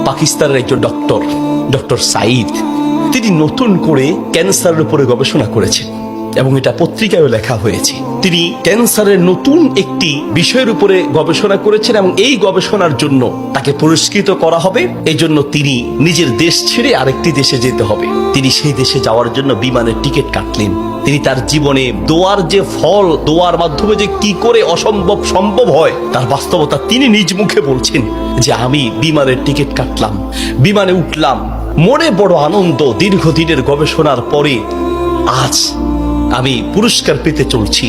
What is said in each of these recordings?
পাকিস্তানের একজন ডক্টর সাইদ, তিনি নতুন করে ক্যান্সারের উপরে গবেষণা করেছেন এবং এটা পত্রিকায়ও লেখা হয়েছে। তিনি ক্যান্সারের নতুন একটি বিষয়ের উপরে গবেষণা করেছেন এবং এই গবেষণার জন্য তাকে পুরস্কৃত করা হবে। এই জন্য তিনি নিজের দেশ ছেড়ে আরেকটি দেশে যেতে হবে। তিনি সেই দেশে যাওয়ার জন্য বিমানের টিকিট কাটলেন। তিনি তার জীবনে দোয়ার যে ফল, দোয়ার মাধ্যমে যে কি করে অসম্ভব সম্ভব হয় তার বাস্তবতা তিনি নিজ মুখে বলছেন যে আমি বিমানের টিকিট কাটলাম, বিমানে উঠলাম, মনে বড় আনন্দ। দীর্ঘদিনের গবেষণার পরে আজ আমি পুরস্কার পেতে চলছি।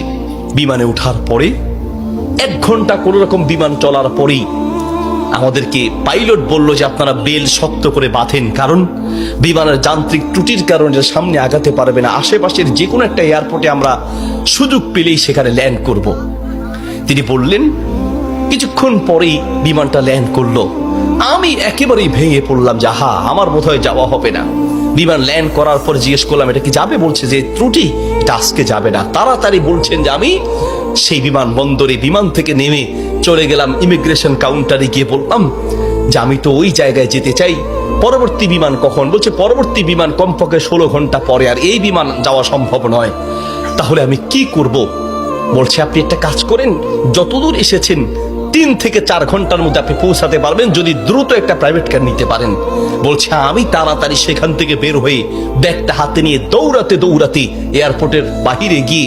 বিমানে ওঠার পরে 1 ঘন্টা কোন রকম বিমান চলার পরেই আমাদেরকে পাইলট বলল যে আপনারা বেল শক্ত করে বাঁধেন, কারণ বিমানের যান্ত্রিক ত্রুটির কারণে সামনে আগাতে পারবে না। আশেপাশের যে কোনো একটা এয়ারপোর্টে আমরা সুযোগ পেলেই সেখানে ল্যান্ড করব। তিনি বললেন। কিছুক্ষণ পরেই বিমানটা ল্যান্ড করলো। আমি একেবারেই ভেঙে পড়লাম যে আহা, আমার বোধহয় যাওয়া হবে না। বিমান ল্যান্ড করার পর জিজ্ঞেস করলাম এটা কি যাবে? বলছে যে ত্রুটি, এটা আজকে যাবে না। তাড়াতাড়ি বলছেন যে আমি সেই বিমান বন্দরে বিমান থেকে নেমে চলে গেলাম ইমিগ্রেশন কাউন্টারে, গিয়ে বললাম যে আমি তো ওই জায়গায় যেতে চাই, পরবর্তী বিমান কখন? বলছে পরবর্তী বিমান কমপক্ষে 16 ঘন্টা পরে, আর এই বিমান যাওয়া সম্ভব নয়। তাহলে আমি কি করব? বলছে আপনি একটা কাজ করেন, যতদূর এসেছেন 3 থেকে 4 ঘন্টার মধ্যে আপনি পৌঁছাতে পারবেন যদি দ্রুত একটা প্রাইভেট কার নিতে পারেন। বলছে আমি তাড়াতাড়ি সেখান থেকে বের হয়ে ব্যাগটা হাতে নিয়ে দৌড়াতে দৌড়াতে এয়ারপোর্টের বাহিরে গিয়ে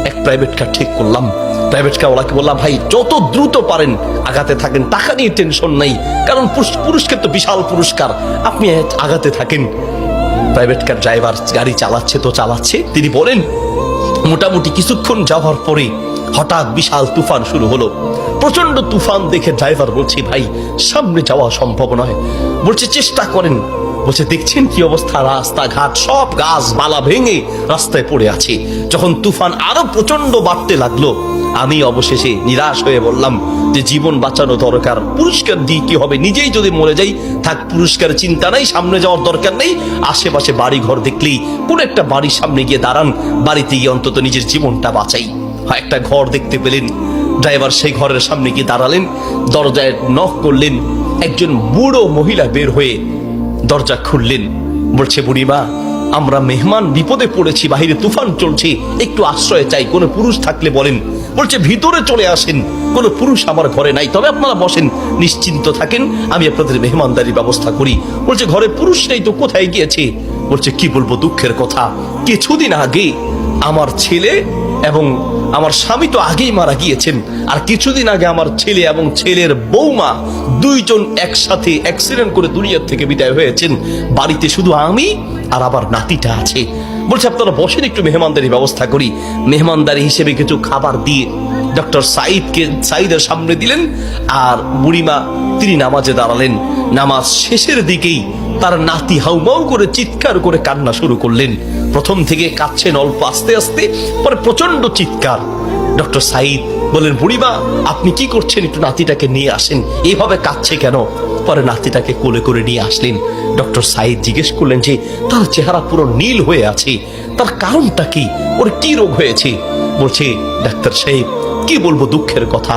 এক প্রাইভেট কার ঠিক করলাম। প্রাইভেট কার ওলাকে বললাম ভাই যত দ্রুত পারেন আগাতে থাকেন, টাকা নিয়ে টেনশন নাই, কারণ পুরস্কার তো বিশাল পুরস্কার, আপনি আগাতে থাকেন। প্রাইভেট কার ড্রাইভার গাড়ি চালাচ্ছে তো চালাচ্ছে। তিনি বলেন মোটামুটি কিছুক্ষণ যাওয়ার পরে হঠাৎ বিশাল তুফান শুরু হলো। প্রচন্ড তুফান দেখে ড্রাইভার বলছে ভাই সামনে যাওয়া সম্ভব নয়। বলছে চেষ্টা করেন। বলছে দেখছেন কি অবস্থা, রাস্তাঘাট সব গাছ মালা ভেঙে রাস্তায় পড়ে আছে। যখন তুফান আরো প্রচন্ড বাড়তে লাগলো আমি অবশেষে নিরাশ হয়ে বললাম যে জীবন বাঁচানো দরকার, পুরস্কার দিয়ে কি হবে, নিজেই যদি মরে যাই থাক, পুরস্কার চিন্তা নাই, সামনে যাওয়ার দরকার নেই। আশেপাশে বাড়ি ঘর দেখলেই কোন একটা বাড়ির সামনে গিয়ে দাঁড়ান, বাড়িতে গিয়ে অন্তত নিজের জীবনটা বাঁচাই। একটা ঘর দেখতে পেলেন, ড্রাইভার সেই ঘরের সামনে গিয়ে দাঁড়ালেন, দরজায় নক করলেন। একজন বুড়ো মহিলা বের হয়ে দরজা খুললেন। বলছে বুড়িমা আমরা মেহমান, বিপদে পড়েছি, বাহিরে তুফান চলছে, একটু আশ্রয় চাই, কোনো পুরুষ থাকলে বলেন। বলছে ভিতরে চলে আসেন, কোনো পুরুষ আমার ঘরে নাই, তবে আপনারা বসেন, নিশ্চিন্ত থাকেন, আমি আপনাদের মেহমানদারির ব্যবস্থা করি। বলছে ঘরে পুরুষ নেই তো, কোথায় গিয়েছে? বলছে কি বলবো, দুঃখের কথা, কিছুদিন আগে আমার ছেলে এবং আমার স্বামী তো আগেই মারা গিয়েছেন, আর কিছুদিন আগে আমার ছেলে এবং ছেলের বৌমা দুইজন একসাথে অ্যাক্সিডেন্ট করে দুনিয়ার থেকে বিদায় হয়েছেন। বাড়িতে শুধু আমি আর আবার নাতিটা আছে। বলছে আপনারা বসেন, একটু মেহমানদারি ব্যবস্থা করি। মেহমানদারি হিসেবে কিছু খাবার দিয়ে ডক্টর সাইদের সামনে দিলেন, আর বুড়িমা তিনি নামাজে দাঁড়ালেন। নামাজ শেষের দিকেই তার নাতি হাউমাউ করে চিৎকার করে কান্না শুরু করলেন। প্রথম থেকে কাঁদছেন অল্প, আস্তে আস্তে, পরে প্রচন্ড চিৎকার। ডক্টর সাইদ বলেন বুড়িমা আপনি কি করছেন, একটু নাতিটাকে নিয়ে আসেন, এইভাবে কাঁদছে কেন? পরে নাতিটাকে কোলে করে নিয়ে আসলেন। ডক্টর সাইদ জিজ্ঞেস করলেন যে তার চেহারা পুরো নীল হয়ে আছে, তার কারণটা কি, ওর কি রোগ হয়েছে? বলছে ডাক্তার সাহেব কি বলবো, দুঃখের কথা,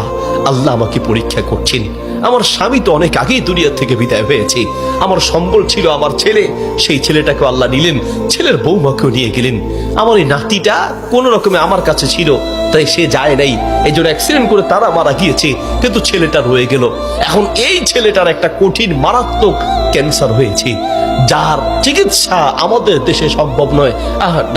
আল্লাহ আমাকে পরীক্ষা করছেন। আমার স্বামী তো অনেক আগেই দুনিয়া থেকে বিদায় হয়েছে, আমার সম্বল ছিল আমার ছেলে, সেই ছেলেটাকে আল্লাহ নিলেন, ছেলের বৌমাকেও নিয়ে গেলেন। আমার এই নাতিটা কোন রকমে আমার কাছে ছিল, তাই সে যায় নাই, এই জন্য অ্যাক্সিডেন্ট করে তারা মারা গিয়েছে, কিন্তু ছেলেটা রয়ে গেল। এখন এই ছেলেটার একটা কঠিন মারাত্মক ক্যান্সার হয়েছে, যার চিকিৎসা আমাদের দেশে সম্ভব নয়।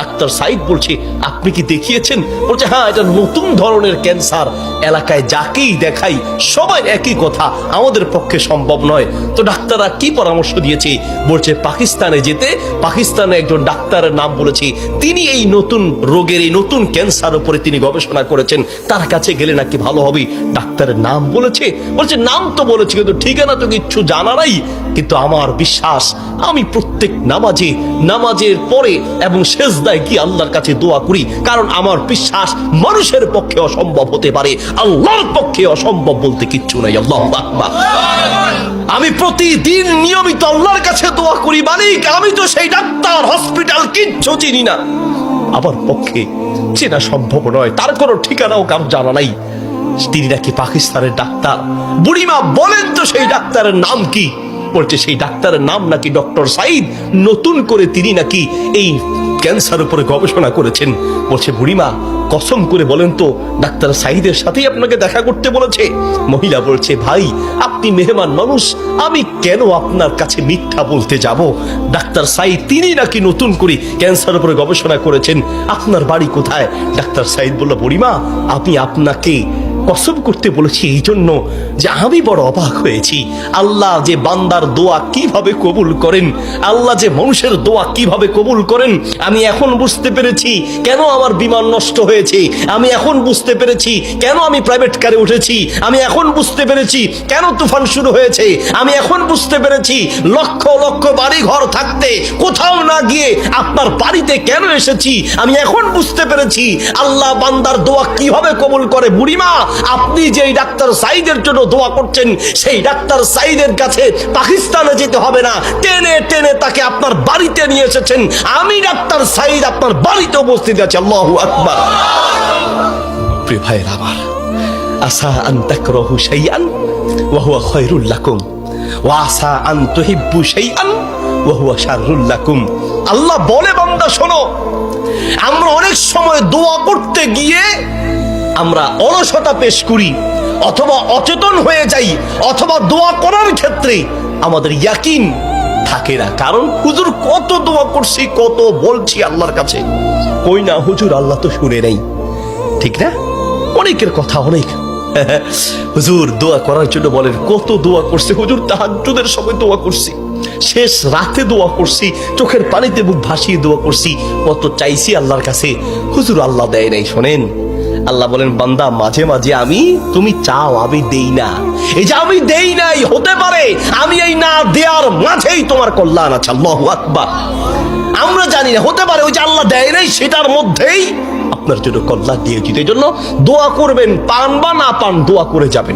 ডাক্তার সাইদ বলছে আপনি কি দেখিয়েছেন? বলছে হ্যাঁ, এটা নতুন ধরনের ক্যান্সার, এলাকায় যাকেই দেখাই সবাই একই কথা, আমাদের পক্ষে সম্ভব নয়। তো ডাক্তাররা কি পরামর্শ দিয়েছে? বলছে পাকিস্তানে যেতে। পাকিস্তানে একজন ডাক্তারের নাম বলেছে, তিনি এই নতুন রোগের, এই নতুন ক্যান্সার উপরে তিনি গবেষণা করেছেন, তার কাছে গেলে নাকি ভালো হবে। ডাক্তারের নাম বলেছে? বলছে নাম তো বলেছে, কিন্তু ঠিকানা তো কিচ্ছু জানা নাই। কিন্তু আমার বিশ্বাস, আমি প্রত্যেক নামাজের পরে এবং সেজদায় গিয়ে আল্লাহর কাছে দোয়া করি, কারণ আমার বিশ্বাস মানুষের পক্ষে অসম্ভব হতে পারে, আল্লাহর পক্ষে অসম্ভব বলতে কিচ্ছু নাই। আল্লাহু আকবার। আমি প্রতিদিন নিয়মিত আল্লাহর কাছে দোয়া করি, মালিক আমি তো সেই ডাক্তার, হসপিটাল কিচ্ছু চিনি না, আমার পক্ষে চেনা সম্ভব নয়, তার কোনো ঠিকানাও কারো জানা নাই। তিনি নাকি পাকিস্তানের ডাক্তার। বুড়িমা বলেন তো সেই ডাক্তারের নাম কি? বলছে সেই ডাক্তারের নাম নাকি ডক্টর সাইদ, নতুন করে তিনি নাকি এই ক্যান্সার উপরে গবেষণা করেছেন। বলছে বুড়িমা কসম করে বলেন তো ডাক্তার সাইদের সাথেই আপনাকে দেখা করতে বলেছে? মহিলা বলছে ভাই আপনি মেহমান মানুষ, আমি কেন আপনার কাছে মিথ্যা বলতে যাব? ডাক্তার সাইদ তিনি নাকি নতুন করে ক্যান্সার উপরে গবেষণা করেছেন, আপনার বাড়ি কোথায়? ডাক্তার সাইদ বলল বুড়িমা আমি আপনাকে কসম করতে বলেছি এই জন্য যে আমি বড় অবাক হয়েছি, আল্লাহ যে বান্দার দোয়া কিভাবে কবুল করেন, আল্লাহ যে মানুষের দোয়া কিভাবে কবুল করেন, আমি এখন বুঝতে পেরেছি কেন আমার বিমান নষ্ট হয়েছে, আমি এখন বুঝতে পেরেছি কেন আমি প্রাইভেট কারে উঠেছি, আমি এখন বুঝতে পেরেছি কেন তুফান শুরু হয়েছে, আমি এখন বুঝতে পেরেছি লক্ষ লক্ষ বাড়ি ঘর থাকতে কোথাও না গিয়ে আপনার বাড়িতে কেন এসেছি, আমি এখন বুঝতে পেরেছি আল্লাহ বান্দার দোয়া কিভাবে কবুল করে। বুড়িমা আপনি যেই ডাক্তার সাইদের জন্য দোয়া করছেন সেই ডাক্তার সাইদের কাছে পাকিস্তানে যেতে হবে না, টেনে টেনে তাকে আপনার বাড়িতে নিয়ে এসেছেন, আমি ডাক্তার সাইদ আপনার বাড়িতে উপস্থিত আছি। আল্লাহু আকবার। প্রিয় ভাইয়ের আমার, আসা আন তাকরাহু শাইআন ওয়া হুয়া খায়রুল লাকুম ওয়া আসা আন তুহিব্বু শাইআন ওয়া হুয়া শাররুল লাকুম। আল্লাহ বলে বান্দা শোনো, আমরা অনেক সময় দোয়া করতে গিয়ে আমরা অলসতা পেশ করি, অথবা অচেতন হয়ে যাই, অথবা দোয়া করার ক্ষেত্রে আমাদের ইয়াকিন থাকে না। কারণ হুজুর কত দোয়া করছি, কত বলছি আল্লাহর কাছে, কই না হুজুর আল্লাহ তো শুনে নেই, ঠিক না? অনেকের কথা অনেক হুজুর দোয়া করার জন্য বলেন, কত দোয়া করছি হুজুর, তাহাজ্জুদের সময় দোয়া করছি, শেষ রাতে দোয়া করছি, চোখের পানিতে বুক ভাসিয়ে দোয়া করছি, কত চাইছি আল্লাহর কাছে, হুজুর আল্লাহ দেয় নাই। শোনেন আল্লাহ বলেন বান্দা মাঝে মাঝে আমি তুমি চাও আমি দেই না, এই যে আমি দেই নাই হতে পারে আমি এই না দেওয়ার মাঝেই তোমার কল্যাণ আছে। আল্লাহু আকবার। আমরা জানি না, হতে পারে ওই যে আল্লাহ দেয় নাই সেটার মধ্যেই আপনার জন্য কল্যাণ দিয়েছি। এই জন্য দোয়া করবেন, পান বা না পান দোয়া করে যাবেন।